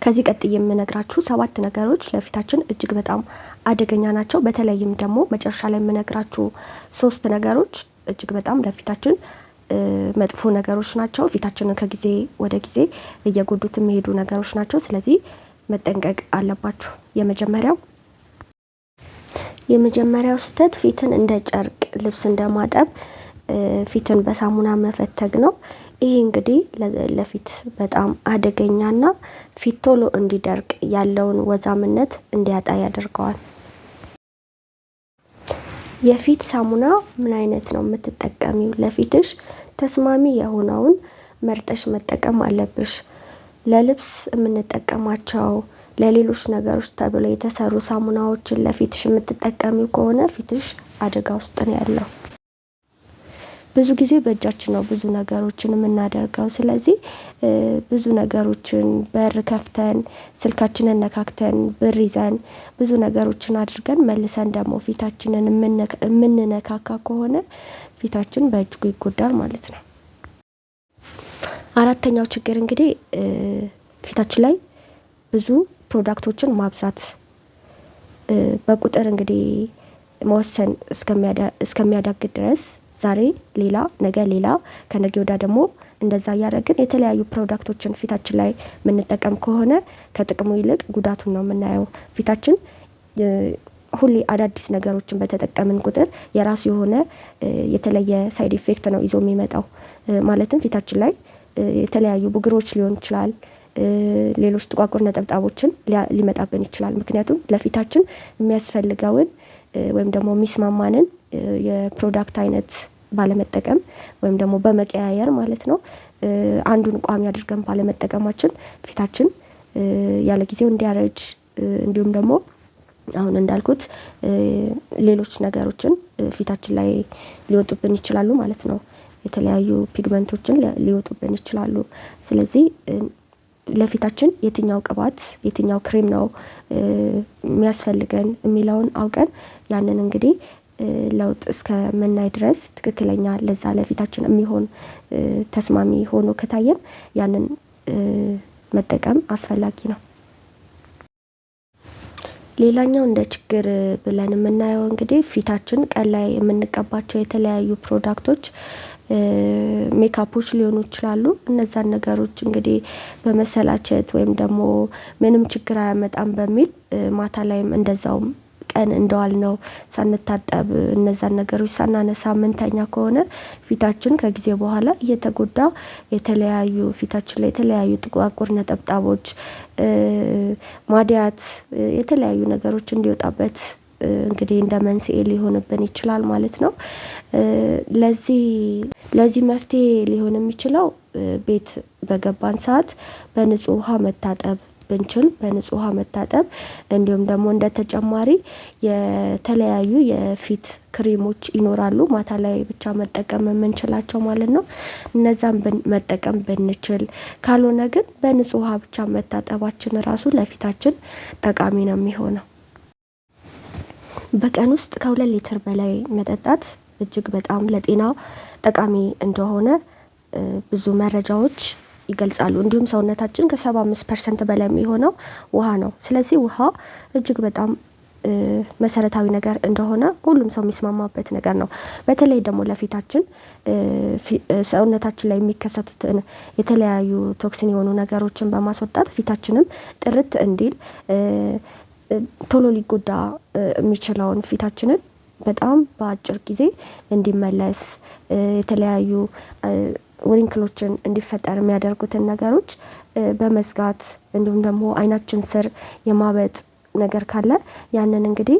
ከዚህ ቀጥዬ የምነግራችሁ 7 ነገሮች ለፊታችን እጅግ በጣም አደገኛ ናቸው። በተለይም ደግሞ መጨረሻ ላይ የምነግራችሁ 3 ነገሮች እጅግ በጣም ለፊታችን መጥፎ ነገሮች ናቸው። ፊታችንን ከጊዜ ወደ ጊዜ እየጎዱት የሚሄዱ ነገሮች ናቸው። ስለዚህ መጠንቀቅ አለባችሁ። የመጀመሪያው ስህተት ፊትን እንደ ጨርቅ ልብስ እንደማጠብ ፊትን በሳሙና መፈተግ ነው። ይሄ እንግዲህ ለፊት በጣም አደገኛና ፊት ቶሎ እንዲደርቅ ያለውን ወዛምነት እንዲያጣ ያደርገዋል። የፊት ሳሙና ምን አይነት ነው የምትጠቀሚው? ለፊትሽ ተስማሚ የሆነውን መርጠሽ መጠቀም አለብሽ። ለልብስ የምንጠቀማቸው ለሌሎች ነገሮች ተብሎ የተሰሩ ሳሙናዎችን ለፊትሽ የምትጠቀሚው ከሆነ ፊትሽ አደጋ ውስጥ ነው ያለው። ብዙ ጊዜ በእጃችን ነው ብዙ ነገሮችን የምናደርገው። ስለዚህ ብዙ ነገሮችን በር ከፍተን ስልካችንን ነካክተን ብር ይዘን ብዙ ነገሮችን አድርገን መልሰን ደግሞ ፊታችንን የምንነካካ ከሆነ ፊታችን በእጅጉ ይጎዳል ማለት ነው። አራተኛው ችግር እንግዲህ ፊታችን ላይ ብዙ ፕሮዳክቶችን ማብዛት፣ በቁጥር እንግዲህ መወሰን እስከሚያዳግት ድረስ ዛሬ ሌላ ነገ ሌላ ከነገ ወዲያ ደግሞ እንደዛ እያደረግን የተለያዩ ፕሮዳክቶችን ፊታችን ላይ የምንጠቀም ከሆነ ከጥቅሙ ይልቅ ጉዳቱን ነው የምናየው። ፊታችን ሁሌ አዳዲስ ነገሮችን በተጠቀምን ቁጥር የራሱ የሆነ የተለየ ሳይድ ኢፌክት ነው ይዞ የሚመጣው። ማለትም ፊታችን ላይ የተለያዩ ቡግሮች ሊሆን ይችላል፣ ሌሎች ጥቋቁር ነጠብጣቦችን ሊመጣብን ይችላል። ምክንያቱም ለፊታችን የሚያስፈልገውን ወይም ደግሞ የሚስማማንን የፕሮዳክት አይነት ባለመጠቀም ወይም ደግሞ በመቀያየር ማለት ነው፣ አንዱን ቋሚ አድርገን ባለመጠቀማችን ፊታችን ያለ ጊዜው እንዲያረጅ እንዲሁም ደግሞ አሁን እንዳልኩት ሌሎች ነገሮችን ፊታችን ላይ ሊወጡብን ይችላሉ ማለት ነው። የተለያዩ ፒግመንቶችን ሊወጡብን ይችላሉ። ስለዚህ ለፊታችን የትኛው ቅባት የትኛው ክሬም ነው የሚያስፈልገን የሚለውን አውቀን ያንን እንግዲህ ለውጥ እስከምናይ ድረስ ትክክለኛ ለዛ ለፊታችን የሚሆን ተስማሚ ሆኖ ከታየን ያንን መጠቀም አስፈላጊ ነው። ሌላኛው እንደ ችግር ብለን የምናየው እንግዲህ ፊታችን ቀን ላይ የምንቀባቸው የተለያዩ ፕሮዳክቶች ሜካፖች ሊሆኑ ይችላሉ። እነዛን ነገሮች እንግዲህ በመሰላቸት ወይም ደግሞ ምንም ችግር አያመጣም በሚል ማታ ላይም እንደዛውም ቀን እንደዋልነው ሳንታጠብ እነዛን ነገሮች ሳናነሳ ምንተኛ ከሆነ ፊታችን ከጊዜ በኋላ እየተጎዳ የተለያዩ ፊታችን ላይ የተለያዩ ጥቋቁር ነጠብጣቦች፣ ማዲያት፣ የተለያዩ ነገሮች እንዲወጣበት እንግዲህ እንደ መንስኤ ሊሆንብን ይችላል ማለት ነው። ለዚህ መፍትሄ ሊሆን የሚችለው ቤት በገባን ሰዓት በንጹህ ውሃ መታጠብ ብንችል በንጹህ ውሃ መታጠብ፣ እንዲሁም ደግሞ እንደ ተጨማሪ የተለያዩ የፊት ክሬሞች ይኖራሉ ማታ ላይ ብቻ መጠቀም የምንችላቸው ማለት ነው። እነዛን መጠቀም ብንችል፣ ካልሆነ ግን በንጹህ ውሃ ብቻ መታጠባችን ራሱ ለፊታችን ጠቃሚ ነው የሚሆነው። በቀን ውስጥ ከ2 ሊትር በላይ መጠጣት እጅግ በጣም ለጤና ጠቃሚ እንደሆነ ብዙ መረጃዎች ይገልጻሉ። እንዲሁም ሰውነታችን ከ75% በላይ የሚሆነው ውሃ ነው። ስለዚህ ውሃ እጅግ በጣም መሰረታዊ ነገር እንደሆነ ሁሉም ሰው የሚስማማበት ነገር ነው። በተለይ ደግሞ ለፊታችን ሰውነታችን ላይ የሚከሰቱትን የተለያዩ ቶክሲን የሆኑ ነገሮችን በማስወጣት ፊታችንም ጥርት እንዲል ቶሎ ሊጎዳ የሚችለውን ፊታችንን በጣም በአጭር ጊዜ እንዲመለስ የተለያዩ ሪንክሎችን እንዲፈጠር የሚያደርጉትን ነገሮች በመዝጋት እንዲሁም ደግሞ አይናችን ስር የማበጥ ነገር ካለ ያንን እንግዲህ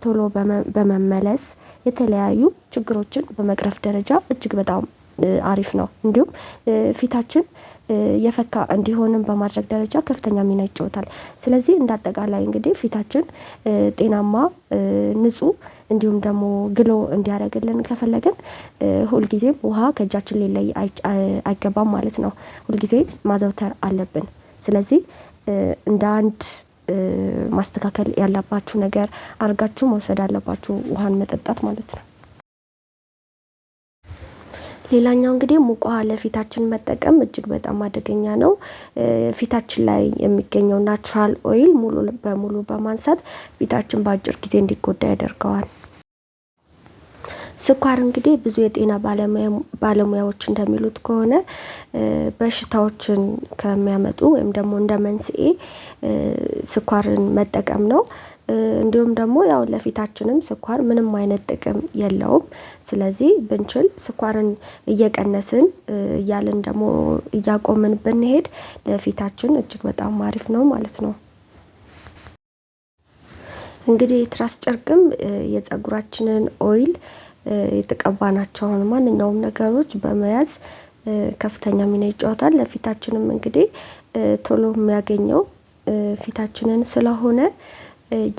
ቶሎ በመመለስ የተለያዩ ችግሮችን በመቅረፍ ደረጃ እጅግ በጣም አሪፍ ነው። እንዲሁም ፊታችን የፈካ እንዲሆንም በማድረግ ደረጃ ከፍተኛ ሚና ይጫወታል። ስለዚህ እንደ አጠቃላይ እንግዲህ ፊታችን ጤናማ፣ ንጹህ እንዲሁም ደግሞ ግሎ እንዲያደርግልን ከፈለግን ሁልጊዜም ውሃ ከእጃችን ሊለይ አይገባም ማለት ነው። ሁልጊዜ ማዘውተር አለብን። ስለዚህ እንደ አንድ ማስተካከል ያለባችሁ ነገር አድርጋችሁ መውሰድ አለባችሁ ውሃን መጠጣት ማለት ነው። ሌላኛው እንግዲህ ሙቅ ውሃ ለፊታችን መጠቀም እጅግ በጣም አደገኛ ነው። ፊታችን ላይ የሚገኘው ናቹራል ኦይል ሙሉ በሙሉ በማንሳት ፊታችን በአጭር ጊዜ እንዲጎዳ ያደርገዋል። ስኳር እንግዲህ ብዙ የጤና ባለሙያዎች እንደሚሉት ከሆነ በሽታዎችን ከሚያመጡ ወይም ደግሞ እንደ መንስኤ ስኳርን መጠቀም ነው። እንዲሁም ደግሞ ያው ለፊታችንም ስኳር ምንም አይነት ጥቅም የለውም። ስለዚህ ብንችል ስኳርን እየቀነስን እያልን ደግሞ እያቆምን ብንሄድ ለፊታችን እጅግ በጣም አሪፍ ነው ማለት ነው። እንግዲህ የትራስ ጨርቅም የፀጉራችንን ኦይል የተቀባናቸውን ማንኛውም ነገሮች በመያዝ ከፍተኛ ሚና ይጫወታል። ለፊታችንም እንግዲህ ቶሎ የሚያገኘው ፊታችንን ስለሆነ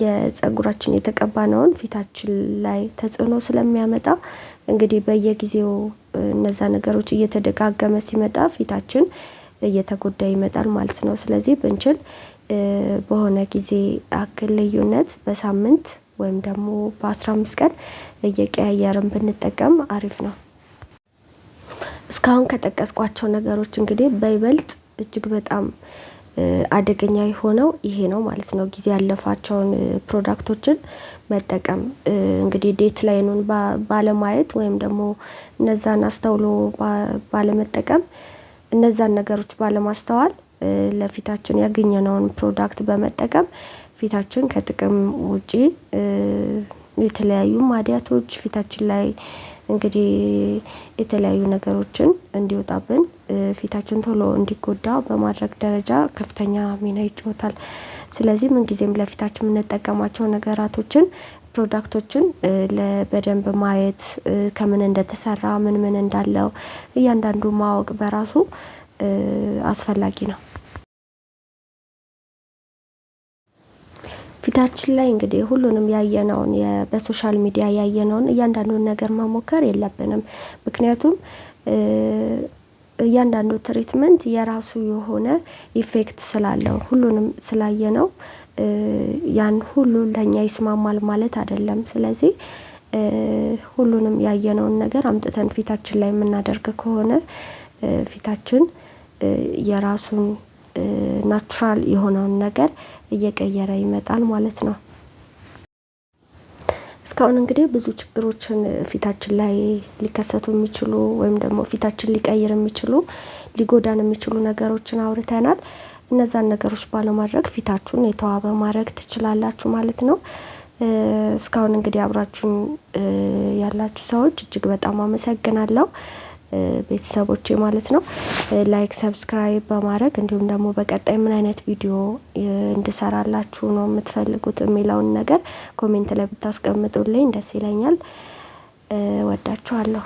የፀጉራችን የተቀባነውን ፊታችን ላይ ተጽዕኖ ስለሚያመጣ እንግዲህ በየጊዜው እነዛ ነገሮች እየተደጋገመ ሲመጣ ፊታችን እየተጎዳ ይመጣል ማለት ነው። ስለዚህ ብንችል በሆነ ጊዜ አክል ልዩነት በሳምንት ወይም ደግሞ በ15 ቀን እየቀያየርን ብንጠቀም አሪፍ ነው። እስካሁን ከጠቀስኳቸው ነገሮች እንግዲህ በይበልጥ እጅግ በጣም አደገኛ የሆነው ይሄ ነው ማለት ነው። ጊዜ ያለፋቸውን ፕሮዳክቶችን መጠቀም እንግዲህ ዴት ላይኑን ባለማየት ወይም ደግሞ እነዛን አስተውሎ ባለመጠቀም እነዛን ነገሮች ባለማስተዋል ለፊታችን ያገኘነውን ፕሮዳክት በመጠቀም ፊታችን ከጥቅም ውጪ የተለያዩ ማዲያቶች ፊታችን ላይ እንግዲህ የተለያዩ ነገሮችን እንዲወጣብን ፊታችን ቶሎ እንዲጎዳ በማድረግ ደረጃ ከፍተኛ ሚና ይጫወታል። ስለዚህ ምንጊዜም ለፊታችን የምንጠቀማቸው ነገራቶችን ፕሮዳክቶችን በደንብ ማየት ከምን እንደተሰራ ምን እንዳለው እያንዳንዱ ማወቅ በራሱ አስፈላጊ ነው። ፊታችን ላይ እንግዲህ ሁሉንም ያየነውን በሶሻል ሚዲያ ያየነውን እያንዳንዱን ነገር መሞከር የለብንም። ምክንያቱም እያንዳንዱ ትሪትመንት የራሱ የሆነ ኢፌክት ስላለው ሁሉንም ስላየነው ያን ሁሉ ለኛ ይስማማል ማለት አይደለም። ስለዚህ ሁሉንም ያየነውን ነገር አምጥተን ፊታችን ላይ የምናደርግ ከሆነ ፊታችን የራሱን ናቹራል የሆነውን ነገር እየቀየረ ይመጣል ማለት ነው። እስካሁን እንግዲህ ብዙ ችግሮችን ፊታችን ላይ ሊከሰቱ የሚችሉ ወይም ደግሞ ፊታችን ሊቀይር የሚችሉ ሊጎዳን የሚችሉ ነገሮችን አውርተናል። እነዛን ነገሮች ባለማድረግ ፊታችሁን የተዋበ ማድረግ ትችላላችሁ ማለት ነው። እስካሁን እንግዲህ አብራችሁን ያላችሁ ሰዎች እጅግ በጣም አመሰግናለሁ። ቤተሰቦቼ ማለት ነው። ላይክ ሰብስክራይብ በማድረግ እንዲሁም ደግሞ በቀጣይ ምን አይነት ቪዲዮ እንድሰራላችሁ ነው የምትፈልጉት የሚለውን ነገር ኮሜንት ላይ ብታስቀምጡልኝ ደስ ይለኛል። ወዳችኋለሁ።